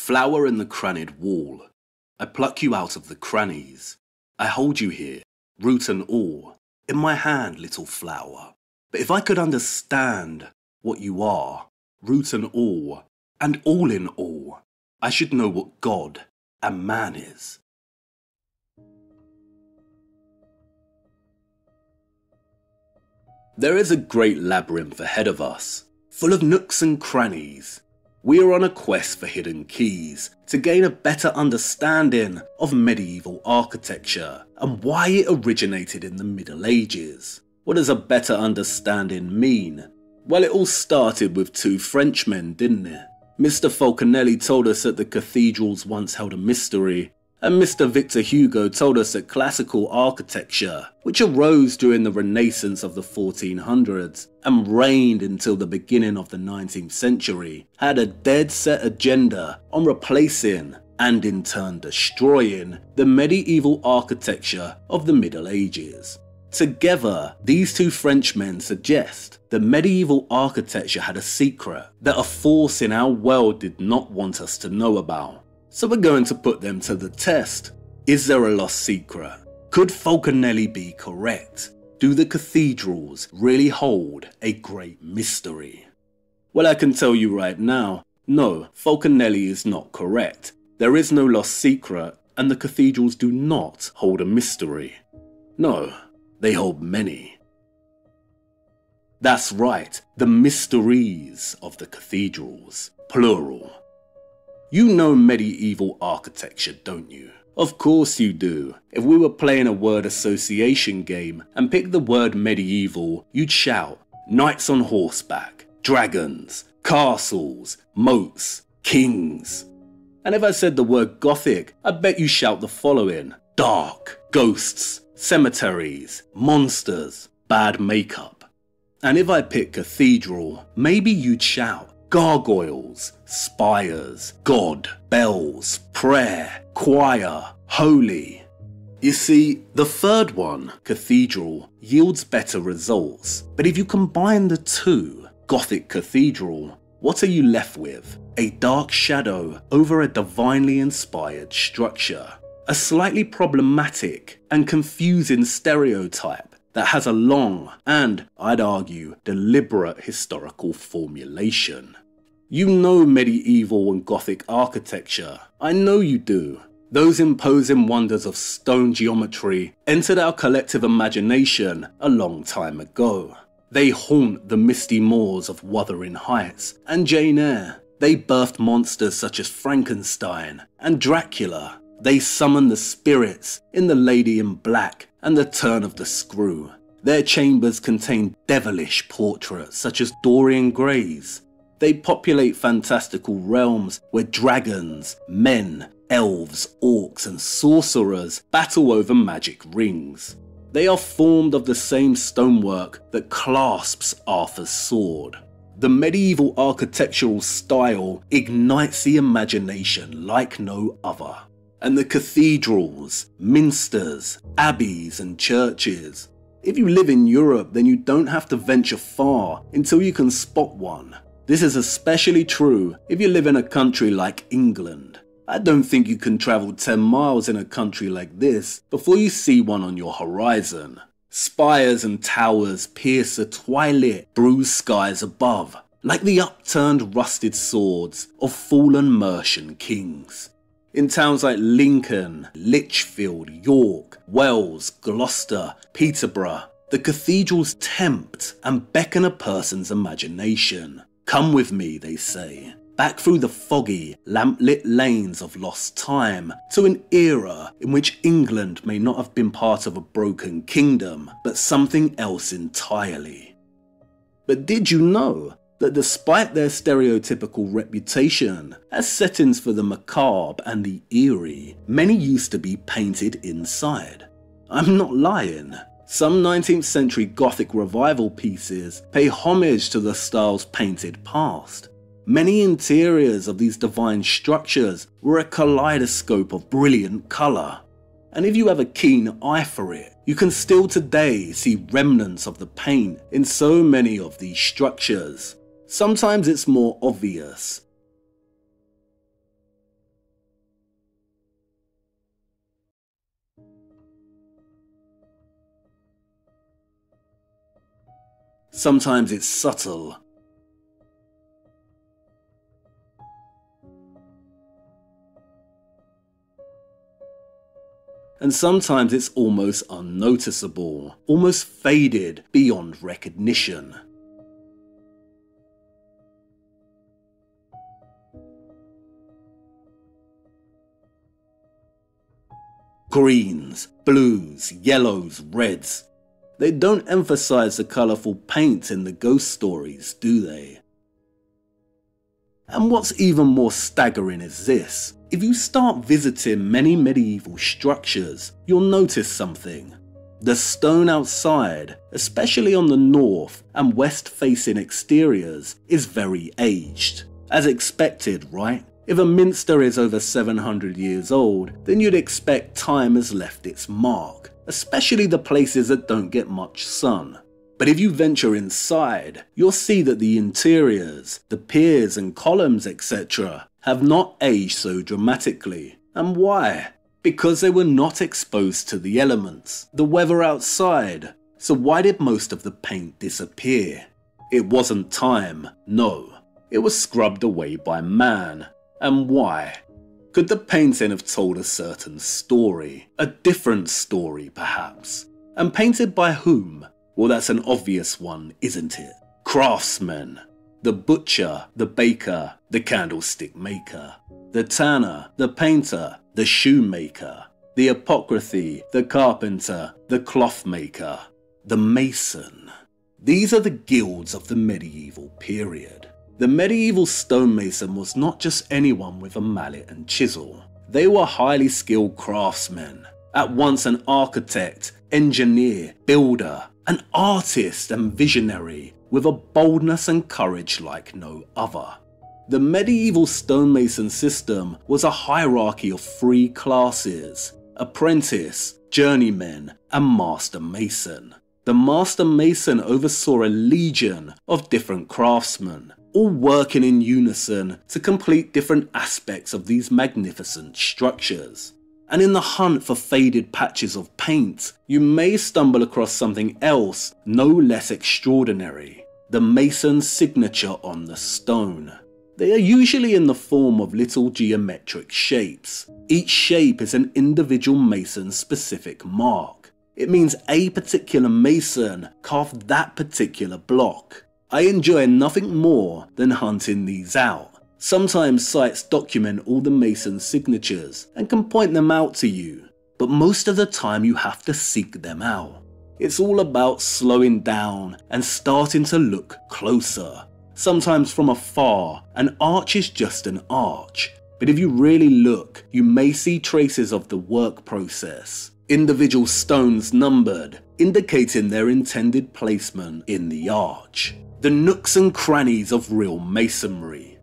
Flower in the crannied wall. I pluck you out of the crannies. I hold you here, root and all, in my hand, little flower. But if I could understand what you are, root and all in all, I should know what God and man is. There is a great labyrinth ahead of us, full of nooks and crannies. We are on a quest for hidden keys to gain a better understanding of medieval architecture and why it originated in the Middle Ages. What does a better understanding mean? Well, it all started with two Frenchmen, didn't it? Mr. Falconelli told us that the cathedrals once held a mystery, and Mr. Victor Hugo told us that classical architecture, which arose during the Renaissance of the 1400s and reigned until the beginning of the 19th century, had a dead-set agenda on replacing, and in turn destroying, the medieval architecture of the Middle Ages. Together, these two Frenchmen suggest that medieval architecture had a secret that a force in our world did not want us to know about. So we're going to put them to the test. Is there a lost secret? Could Falconelli be correct? Do the cathedrals really hold a great mystery? Well, I can tell you right now, no, Falconelli is not correct. There is no lost secret, and the cathedrals do not hold a mystery. No, they hold many. That's right, the mysteries of the cathedrals, plural. You know medieval architecture, don't you? Of course you do. If we were playing a word association game and picked the word medieval, you'd shout knights on horseback, dragons, castles, moats, kings. And if I said the word Gothic, I bet you shout the following: dark, ghosts, cemeteries, monsters, bad makeup. And if I pick cathedral, maybe you'd shout gargoyles, spires, God, bells, prayer, choir, holy. You see, the third one, cathedral, yields better results. But if you combine the two, Gothic cathedral, what are you left with? A dark shadow over a divinely inspired structure. A slightly problematic and confusing stereotype that has a long and, I'd argue, deliberate historical formulation. You know medieval and Gothic architecture. I know you do. Those imposing wonders of stone geometry entered our collective imagination a long time ago. They haunt the misty moors of Wuthering Heights and Jane Eyre. They birthed monsters such as Frankenstein and Dracula. They summon the spirits in The Lady in Black and The Turn of the Screw. Their chambers contain devilish portraits such as Dorian Gray's. They populate fantastical realms where dragons, men, elves, orcs and sorcerers battle over magic rings. They are formed of the same stonework that clasps Arthur's sword. The medieval architectural style ignites the imagination like no other. And the cathedrals, minsters, abbeys and churches. If you live in Europe, then you don't have to venture far until you can spot one. This is especially true if you live in a country like England. I don't think you can travel 10 miles in a country like this before you see one on your horizon. Spires and towers pierce the twilit, bruised skies above, like the upturned rusted swords of fallen Mercian kings. In towns like Lincoln, Lichfield, York, Wells, Gloucester, Peterborough, the cathedrals tempt and beckon a person's imagination. Come with me, they say, back through the foggy, lamp-lit lanes of lost time to an era in which England may not have been part of a broken kingdom, but something else entirely. But did you know that despite their stereotypical reputation as settings for the macabre and the eerie, many used to be painted inside? I'm not lying. Some 19th century Gothic revival pieces pay homage to the style's painted past. Many interiors of these divine structures were a kaleidoscope of brilliant colour. And if you have a keen eye for it, you can still today see remnants of the paint in so many of these structures. Sometimes it's more obvious. Sometimes it's subtle. And sometimes it's almost unnoticeable, almost faded beyond recognition. Greens, blues, yellows, reds. They don't emphasize the colourful paint in the ghost stories, do they? And what's even more staggering is this. If you start visiting many medieval structures, you'll notice something. The stone outside, especially on the north and west facing exteriors, is very aged. As expected, right? If a minster is over 700 years old, then you'd expect time has left its mark, especially the places that don't get much sun. But if you venture inside, you'll see that the interiors, the piers and columns, etc., have not aged so dramatically. And why? Because they were not exposed to the elements, the weather outside. So why did most of the paint disappear? It wasn't time, no. It was scrubbed away by man. And why? Could the painting have told a certain story? A different story, perhaps? And painted by whom? Well, that's an obvious one, isn't it? Craftsmen. The butcher, the baker, the candlestick maker, the tanner, the painter, the shoemaker, the apothecary, the carpenter, the cloth maker, the mason. These are the guilds of the medieval period. The medieval stonemason was not just anyone with a mallet and chisel. They were highly skilled craftsmen, at once an architect, engineer, builder, an artist and visionary, with a boldness and courage like no other. The medieval stonemason system was a hierarchy of three classes: apprentice, journeyman, and master mason. The master mason oversaw a legion of different craftsmen, all working in unison to complete different aspects of these magnificent structures. And in the hunt for faded patches of paint, you may stumble across something else no less extraordinary: the mason's signature on the stone. They are usually in the form of little geometric shapes. Each shape is an individual mason's specific mark. It means a particular mason carved that particular block. I enjoy nothing more than hunting these out. Sometimes sites document all the mason's signatures and can point them out to you, but most of the time you have to seek them out. It's all about slowing down and starting to look closer. Sometimes from afar, an arch is just an arch, but if you really look, you may see traces of the work process. Individual stones numbered, indicating their intended placement in the arch. The nooks and crannies of real masonry.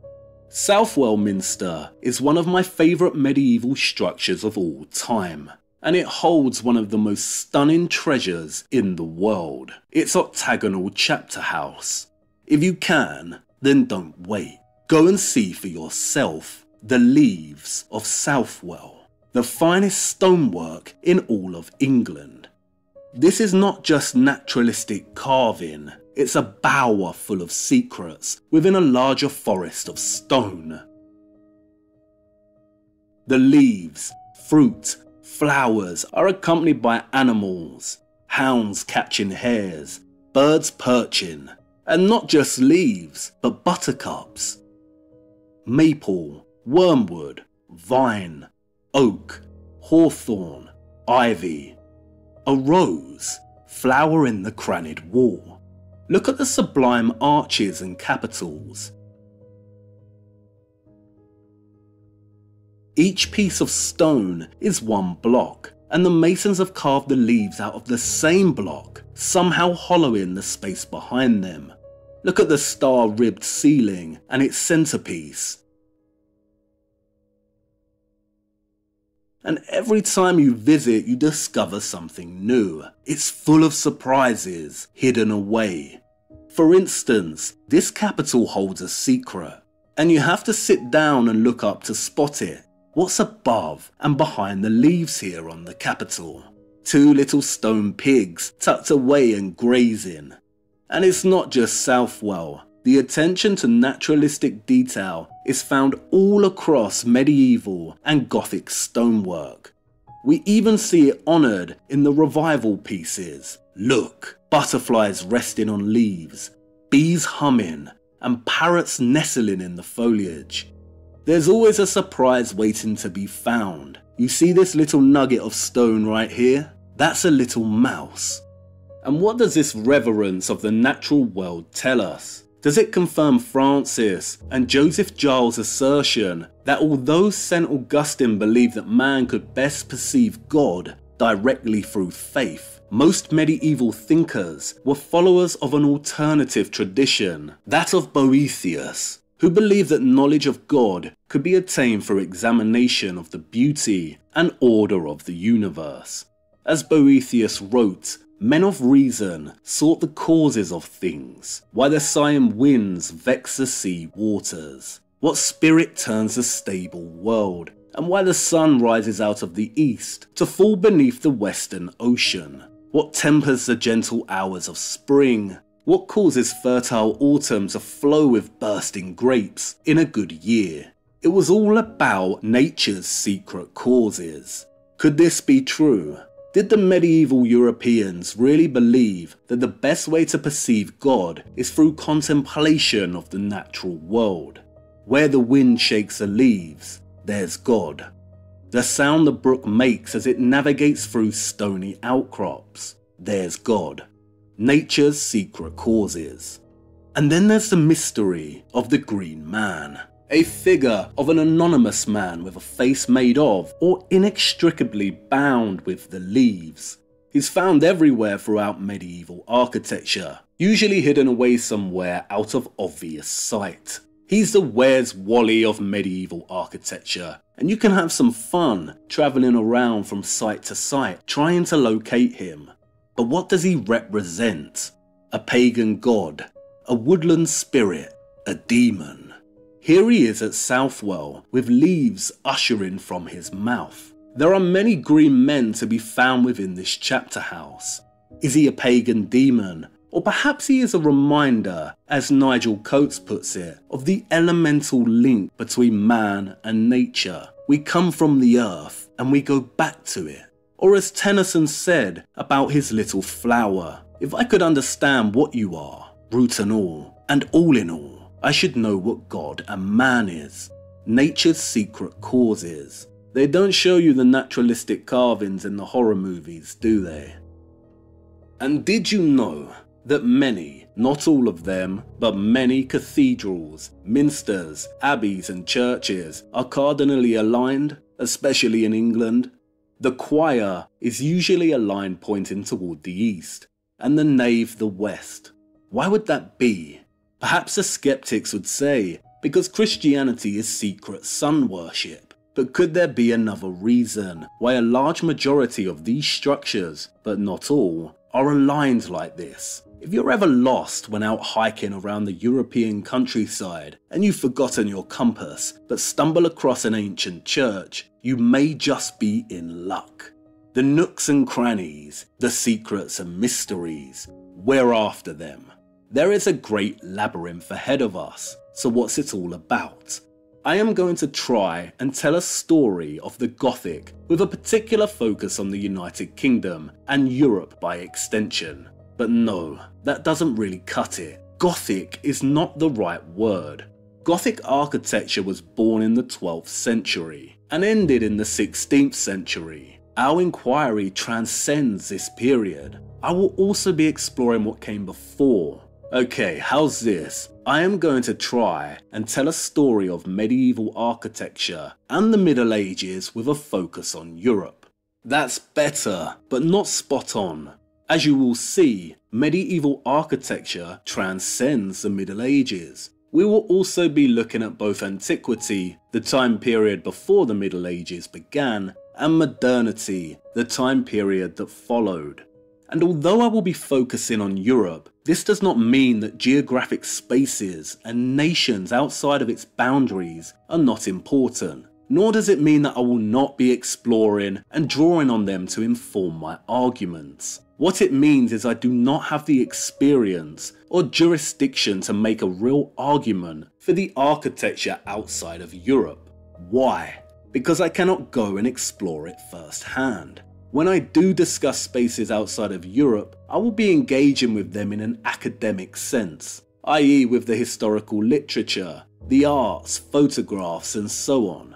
Southwell Minster is one of my favourite medieval structures of all time, and it holds one of the most stunning treasures in the world, its octagonal chapter house. If you can, then don't wait. Go and see for yourself the Leaves of Southwell, the finest stonework in all of England. This is not just naturalistic carving. It's a bower full of secrets within a larger forest of stone. The leaves, fruit, flowers are accompanied by animals, hounds catching hares, birds perching, and not just leaves, but buttercups, maple, wormwood, vine, oak, hawthorn, ivy, a rose, flower in the crannied wall. Look at the sublime arches and capitals. Each piece of stone is one block, and the masons have carved the leaves out of the same block, somehow hollowing the space behind them. Look at the star-ribbed ceiling and its centerpiece. And every time you visit, you discover something new. It's full of surprises hidden away. For instance, this capital holds a secret, and you have to sit down and look up to spot it. What's above and behind the leaves here on the capital? Two little stone pigs tucked away and grazing. And it's not just Southwell. The attention to naturalistic detail is found all across medieval and Gothic stonework. We even see it honoured in the revival pieces. Look, butterflies resting on leaves, bees humming, and parrots nestling in the foliage. There's always a surprise waiting to be found. You see this little nugget of stone right here? That's a little mouse. And what does this reverence of the natural world tell us? Does it confirm Francis and Joseph Giles' assertion that although St. Augustine believed that man could best perceive God directly through faith, most medieval thinkers were followers of an alternative tradition, that of Boethius, who believed that knowledge of God could be attained through examination of the beauty and order of the universe. As Boethius wrote, men of reason sought the causes of things, why the sighing winds vex the sea waters, what spirit turns the stable world, and why the sun rises out of the east to fall beneath the western ocean, what tempers the gentle hours of spring, what causes fertile autumn to flow with bursting grapes in a good year. It was all about nature's secret causes. Could this be true? Did the medieval Europeans really believe that the best way to perceive God is through contemplation of the natural world? Where the wind shakes the leaves, there's God. The sound the brook makes as it navigates through stony outcrops, there's God. Nature's secret causes. And then there's the mystery of the Green Man. A figure of an anonymous man with a face made of or inextricably bound with the leaves. He's found everywhere throughout medieval architecture, usually hidden away somewhere out of obvious sight. He's the Where's Wally of medieval architecture, and you can have some fun travelling around from site to site trying to locate him. But what does he represent? A pagan god, a woodland spirit, a demon. Here he is at Southwell, with leaves ushering from his mouth. There are many green men to be found within this chapter house. Is he a pagan demon? Or perhaps he is a reminder, as Nigel Coates puts it, of the elemental link between man and nature. We come from the earth and we go back to it. Or as Tennyson said about his little flower, if I could understand what you are, root and all in all, I should know what God and man is. Nature's secret causes. They don't show you the naturalistic carvings in the horror movies, do they? And did you know that many, not all of them, but many cathedrals, minsters, abbeys and churches are cardinally aligned, especially in England? The choir is usually a line pointing toward the east, and the nave the west. Why would that be? Perhaps the skeptics would say, because Christianity is secret sun worship. But could there be another reason why a large majority of these structures, but not all, are aligned like this? If you're ever lost when out hiking around the European countryside and you've forgotten your compass but stumble across an ancient church, you may just be in luck. The nooks and crannies, the secrets and mysteries, we're after them. There is a great labyrinth ahead of us, so what's it all about? I am going to try and tell a story of the Gothic with a particular focus on the United Kingdom and Europe by extension. But no, that doesn't really cut it. Gothic is not the right word. Gothic architecture was born in the 12th century and ended in the 16th century. Our inquiry transcends this period. I will also be exploring what came before. Okay, how's this? I am going to try and tell a story of medieval architecture and the Middle Ages with a focus on Europe. That's better, but not spot on. As you will see, medieval architecture transcends the Middle Ages. We will also be looking at both antiquity, the time period before the Middle Ages began, and modernity, the time period that followed. And although I will be focusing on Europe, this does not mean that geographic spaces and nations outside of its boundaries are not important. nor does it mean that I will not be exploring and drawing on them to inform my arguments. What it means is I do not have the experience or jurisdiction to make a real argument for the architecture outside of Europe. Why? Because I cannot go and explore it firsthand. When I do discuss spaces outside of Europe, I will be engaging with them in an academic sense, i.e. with the historical literature, the arts, photographs and so on.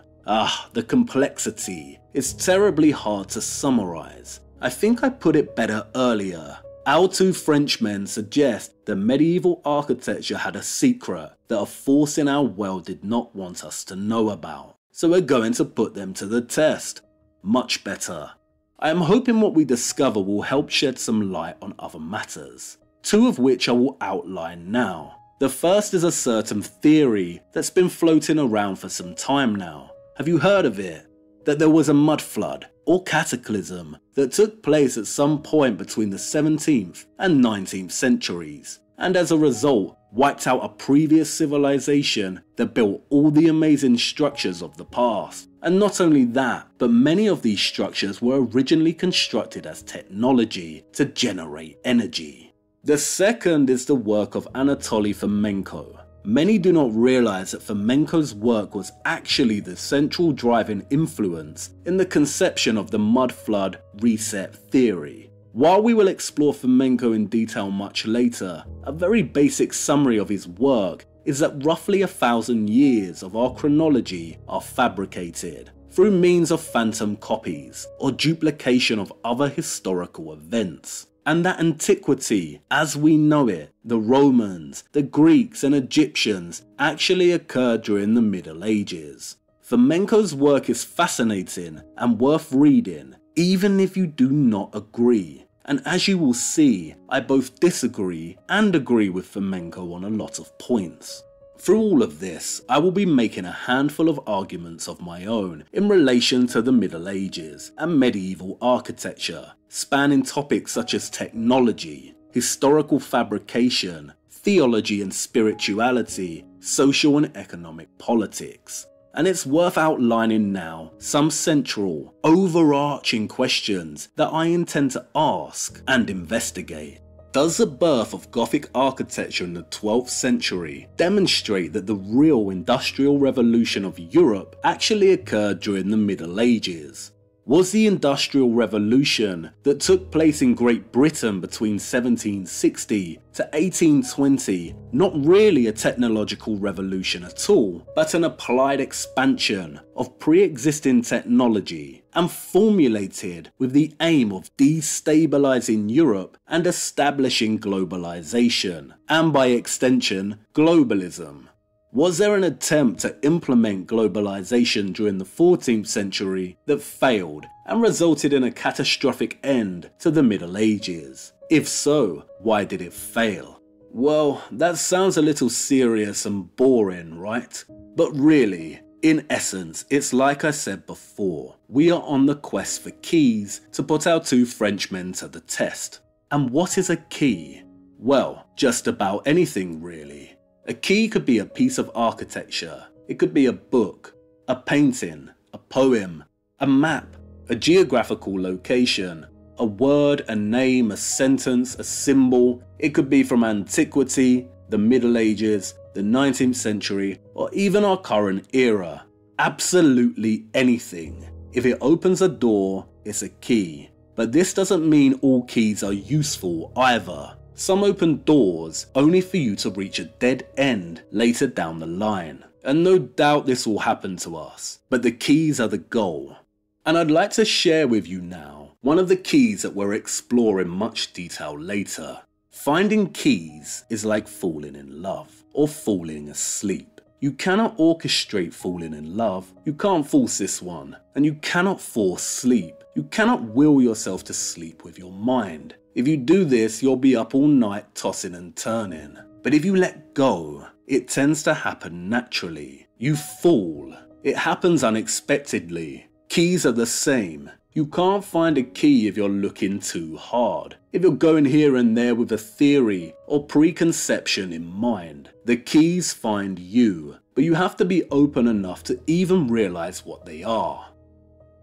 The complexity. It's terribly hard to summarize. I think I put it better earlier. Our two Frenchmen suggest that medieval architecture had a secret that a force in our world did not want us to know about. So we're going to put them to the test. Much better. I am hoping what we discover will help shed some light on other matters, two of which I will outline now. The first is a certain theory that's been floating around for some time now. Have you heard of it? That there was a mud flood or cataclysm that took place at some point between the 17th and 19th centuries, and as a result wiped out a previous civilization that built all the amazing structures of the past. And not only that, but many of these structures were originally constructed as technology to generate energy. The second is the work of Anatoly Fomenko. Many do not realize that Fomenko's work was actually the central driving influence in the conception of the mud flood reset theory. While we will explore Fomenko in detail much later, a very basic summary of his work is that roughly 1,000 years of our chronology are fabricated through means of phantom copies or duplication of other historical events, and that antiquity, as we know it, the Romans, the Greeks and Egyptians, actually occurred during the Middle Ages. Fomenko's work is fascinating and worth reading, even if you do not agree. And as you will see, I both disagree and agree with Fomenko on a lot of points. Through all of this, I will be making a handful of arguments of my own in relation to the Middle Ages and medieval architecture, spanning topics such as technology, historical fabrication, theology and spirituality, social and economic politics. And it's worth outlining now some central, overarching questions that I intend to ask and investigate. Does the birth of Gothic architecture in the 12th century demonstrate that the real industrial revolution of Europe actually occurred during the Middle Ages? Was the Industrial Revolution that took place in Great Britain between 1760 to 1820 not really a technological revolution at all, but an applied expansion of pre-existing technology and formulated with the aim of destabilizing Europe and establishing globalization, and by extension, globalism? Was there an attempt to implement globalization during the 14th century that failed and resulted in a catastrophic end to the Middle Ages? If so, why did it fail? Well, that sounds a little serious and boring, right? But really, in essence, it's like I said before, we are on the quest for keys to put our two Frenchmen to the test. And what is a key? Well, just about anything really. A key could be a piece of architecture, it could be a book, a painting, a poem, a map, a geographical location, a word, a name, a sentence, a symbol. It could be from antiquity, the Middle Ages, the 19th century, or even our current era. Absolutely anything. If it opens a door, it's a key. But this doesn't mean all keys are useful either. Some open doors only for you to reach a dead end later down the line. And no doubt this will happen to us, but the keys are the goal. And I'd like to share with you now one of the keys that we'll explore in much detail later. Finding keys is like falling in love or falling asleep. You cannot orchestrate falling in love, you can't force this one, and you cannot force sleep. You cannot will yourself to sleep with your mind. If you do this, you'll be up all night tossing and turning. But if you let go, it tends to happen naturally. You fall. It happens unexpectedly. Keys are the same. You can't find a key if you're looking too hard. If you're going here and there with a theory or preconception in mind, the keys find you but you have to be open enough to even realise what they are.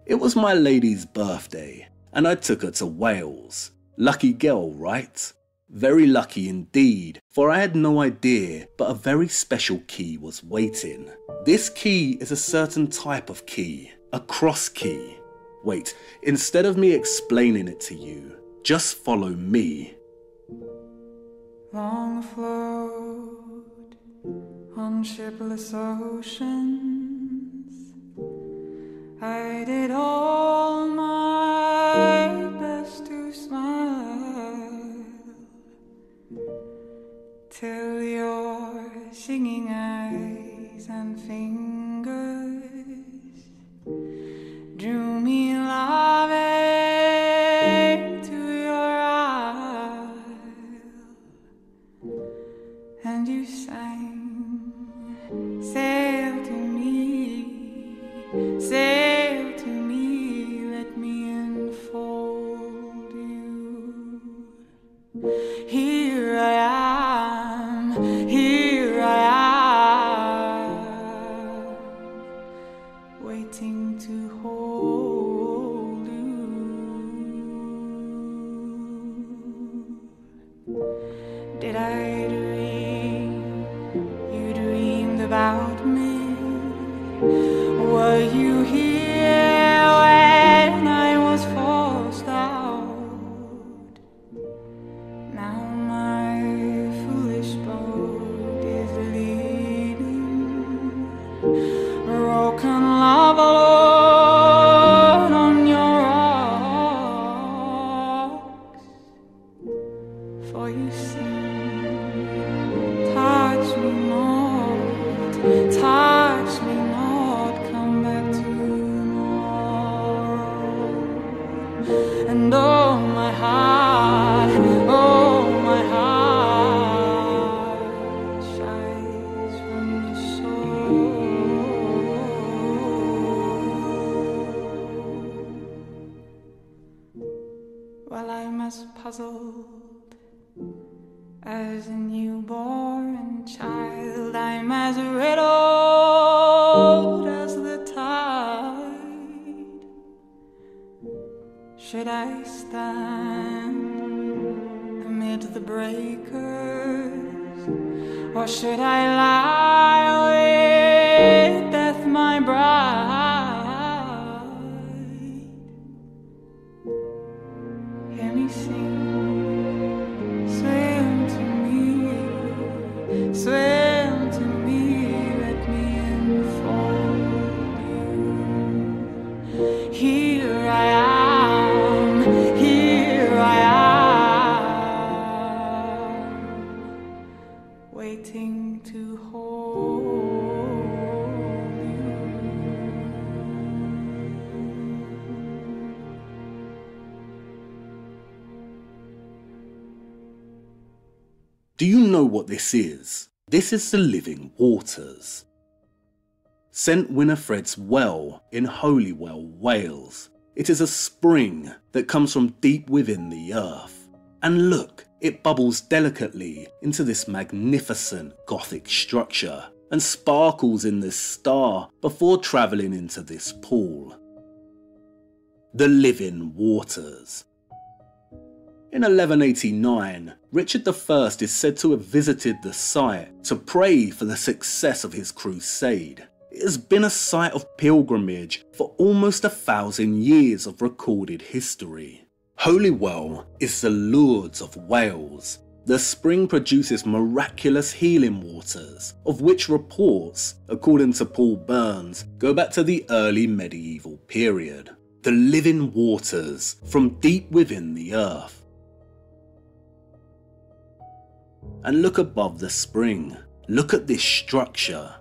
It was my lady's birthday, and I took her to Wales. Lucky girl, right? Very lucky indeed, for I had no idea, but a very special key was waiting. This key is a certain type of key, a cross key. Wait, instead of me explaining it to you, just follow me. Long afloat on shipless oceans, I did all my best to smile, till your singing eyes and fingers drew me loving to your isle, and you sang, sail to me, let me enfold you. Here I am, waiting to hold you. Did I dream you dreamed about me? Were you here when I was forced out? Now my foolish boat is leading, broken love alone on your rocks. For you sing, touch me not, come back tomorrow. And oh my heart shies from the shore. Well, I'm as puzzled as a newborn child, I'm as riddled as the tide. Should I stand amid the breakers, or should I lie with death my bride? Hear me sing, swim to me, let me enfold you. Here I am, waiting to hold you. Do you know what this is? This is the living waters. St Winifred's Well in Holywell, Wales. It is a spring that comes from deep within the earth. And look, it bubbles delicately into this magnificent Gothic structure and sparkles in this star before travelling into this pool. The living waters. In 1189, Richard I is said to have visited the site to pray for the success of his crusade. It has been a site of pilgrimage for almost 1,000 years of recorded history. Holywell is the Lourdes of Wales. The spring produces miraculous healing waters, of which reports, according to Paul Burns, go back to the early medieval period. The living waters from deep within the earth. And look above the spring. Look at this structure.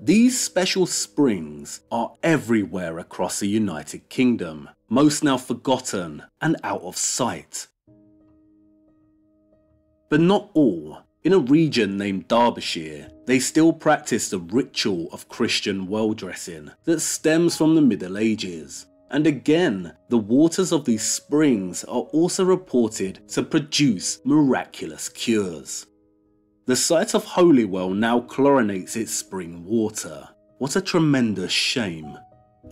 These special springs are everywhere across the United Kingdom, most now forgotten and out of sight. But not all. In a region named Derbyshire, they still practice the ritual of Christian well dressing that stems from the Middle Ages. And again, the waters of these springs are also reported to produce miraculous cures. The site of Holywell now chlorinates its spring water. What a tremendous shame.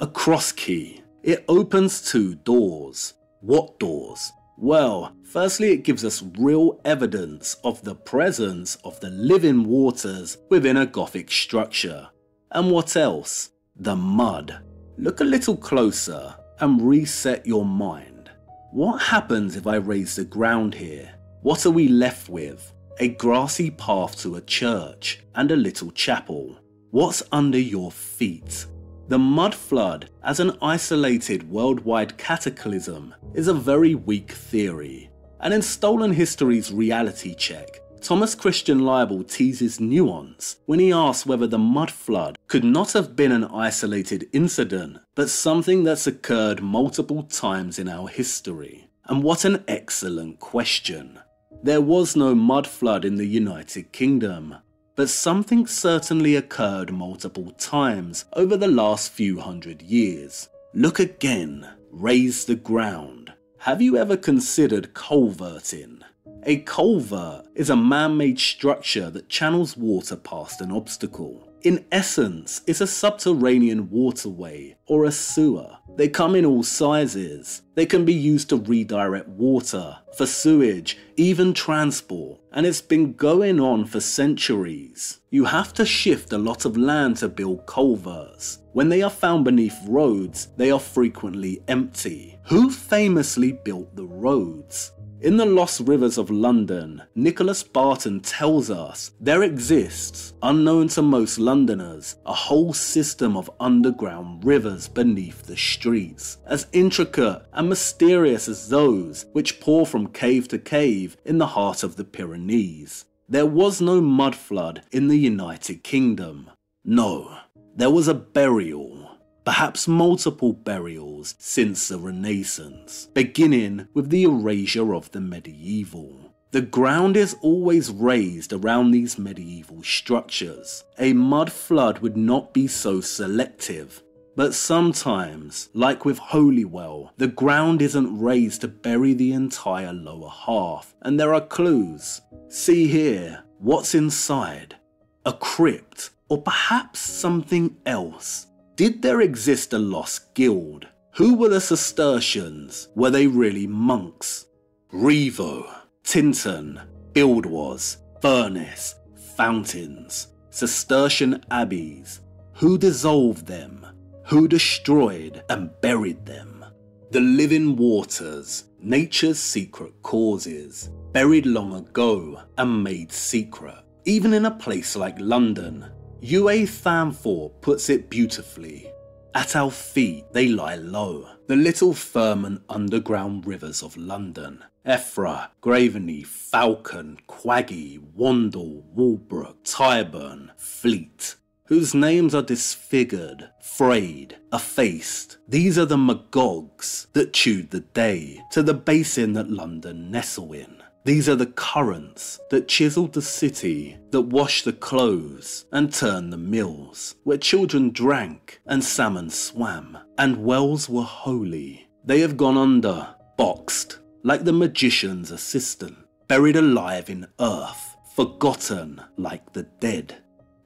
A cross key. It opens 2 doors. What doors? Well, firstly it gives us real evidence of the presence of the living waters within a Gothic structure. And what else? The mud. Look a little closer and reset your mind. What happens if I raise the ground here? What are we left with? A grassy path to a church and a little chapel. What's under your feet? The mud flood as an isolated worldwide cataclysm is a very weak theory, and in Stolen History's reality check, Thomas Christian Leibel teases nuance when he asks whether the mud flood could not have been an isolated incident, but something that's occurred multiple times in our history. And what an excellent question. There was no mud flood in the United Kingdom, but something certainly occurred multiple times over the last few hundred years. Look again, raise the ground. Have you ever considered culverting? A culvert is a man-made structure that channels water past an obstacle. In essence, it's a subterranean waterway or a sewer. They come in all sizes. They can be used to redirect water, for sewage, even transport, and it's been going on for centuries. You have to shift a lot of land to build culverts. When they are found beneath roads, they are frequently empty. Who famously built the roads? In The Lost Rivers of London, Nicholas Barton tells us there exists, unknown to most Londoners, a whole system of underground rivers beneath the streets, as intricate and mysterious as those which pour from cave to cave in the heart of the Pyrenees. There was no mud flood in the United Kingdom. No, there was a burial. Perhaps multiple burials since the Renaissance, beginning with the erasure of the medieval. The ground is always raised around these medieval structures. A mud flood would not be so selective, but sometimes, like with Holywell, the ground isn't raised to bury the entire lower half, and there are clues. See here, what's inside? A crypt, or perhaps something else. Did there exist a lost guild? Who were the Cistercians? Were they really monks? Revo, Tintern, Buildwas, Furnace, Fountains, Cistercian abbeys. Who dissolved them? Who destroyed and buried them? The living waters, nature's secret causes, buried long ago and made secret. Even in a place like London, UA Thamthorpe puts it beautifully. At our feet they lie low, the little firm and underground rivers of London. Effra, Graveney, Falcon, Quaggy, Wandle, Walbrook, Tyburn, Fleet, whose names are disfigured, frayed, effaced. These are the magogs that chewed the day to the basin that London nestle in. These are the currents that chiseled the city, that washed the clothes and turned the mills, where children drank and salmon swam, and wells were holy. They have gone under, boxed, like the magician's assistant, buried alive in earth, forgotten like the dead.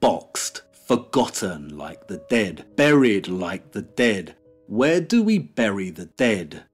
Boxed, forgotten like the dead, buried like the dead. Where do we bury the dead?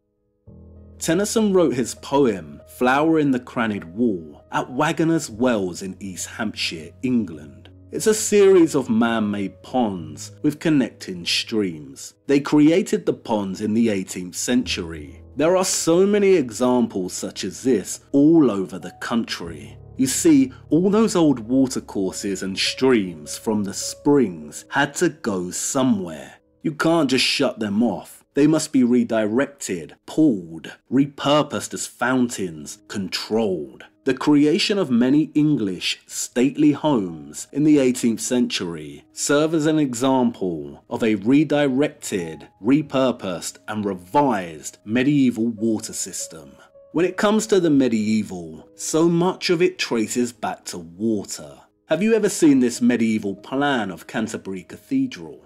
Tennyson wrote his poem Flower in the Crannied Wall at Wagoner's Wells in East Hampshire, England. It's a series of man-made ponds with connecting streams. They created the ponds in the 18th century. There are so many examples such as this all over the country. You see, all those old watercourses and streams from the springs had to go somewhere. You can't just shut them off. They must be redirected, pulled, repurposed as fountains, controlled. The creation of many English stately homes in the 18th century serve as an example of a redirected, repurposed and revised medieval water system. When it comes to the medieval, so much of it traces back to water. Have you ever seen this medieval plan of Canterbury Cathedral?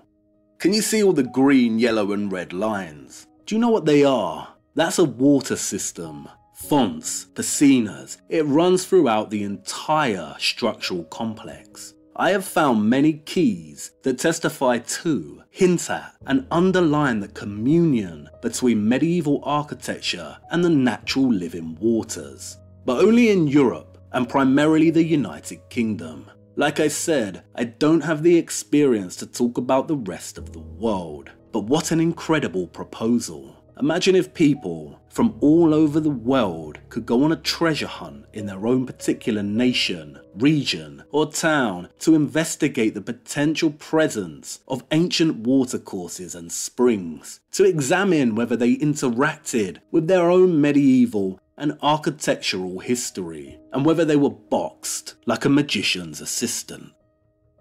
Can you see all the green, yellow and red lines? Do you know what they are? That's a water system. fonts, piscinas, it runs throughout the entire structural complex. I have found many keys that testify to, hint at, and underline the communion between medieval architecture and the natural living waters, but only in Europe and primarily the United Kingdom. Like I said, I don't have the experience to talk about the rest of the world, but what an incredible proposal. Imagine if people from all over the world could go on a treasure hunt in their own particular nation, region, or town to investigate the potential presence of ancient watercourses and springs, to examine whether they interacted with their own medieval and architectural history, and whether they were boxed like a magician's assistant.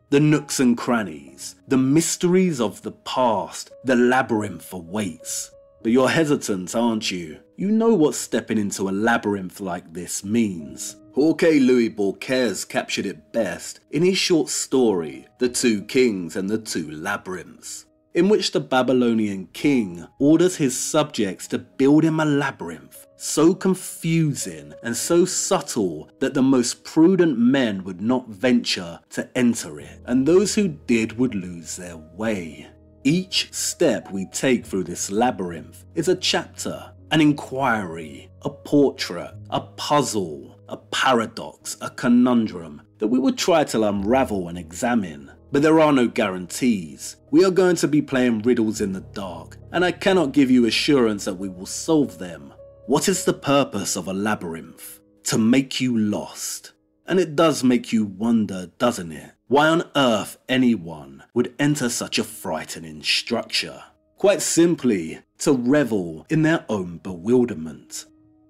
The nooks and crannies, the mysteries of the past, the labyrinth awaits. But you're hesitant, aren't you? You know what stepping into a labyrinth like this means. Jorge Luis Borges captured it best in his short story, The Two Kings and the Two Labyrinths, in which the Babylonian king orders his subjects to build him a labyrinth so confusing and so subtle that the most prudent men would not venture to enter it, and those who did would lose their way. Each step we take through this labyrinth is a chapter, an inquiry, a portrait, a puzzle, a paradox, a conundrum that we will try to unravel and examine. But there are no guarantees. We are going to be playing riddles in the dark, and I cannot give you assurance that we will solve them. What is the purpose of a labyrinth? To make you lost. And it does make you wonder, doesn't it? Why on earth anyone would enter such a frightening structure? Quite simply, to revel in their own bewilderment.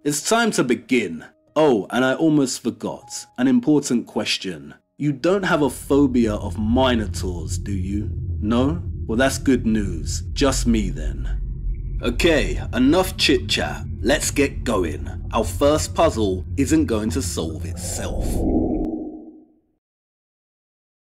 It's time to begin. Oh, and I almost forgot, an important question. You don't have a phobia of minotaurs, do you? No? Well, that's good news. Just me then. Okay, enough chit chat. Let's get going. Our first puzzle isn't going to solve itself.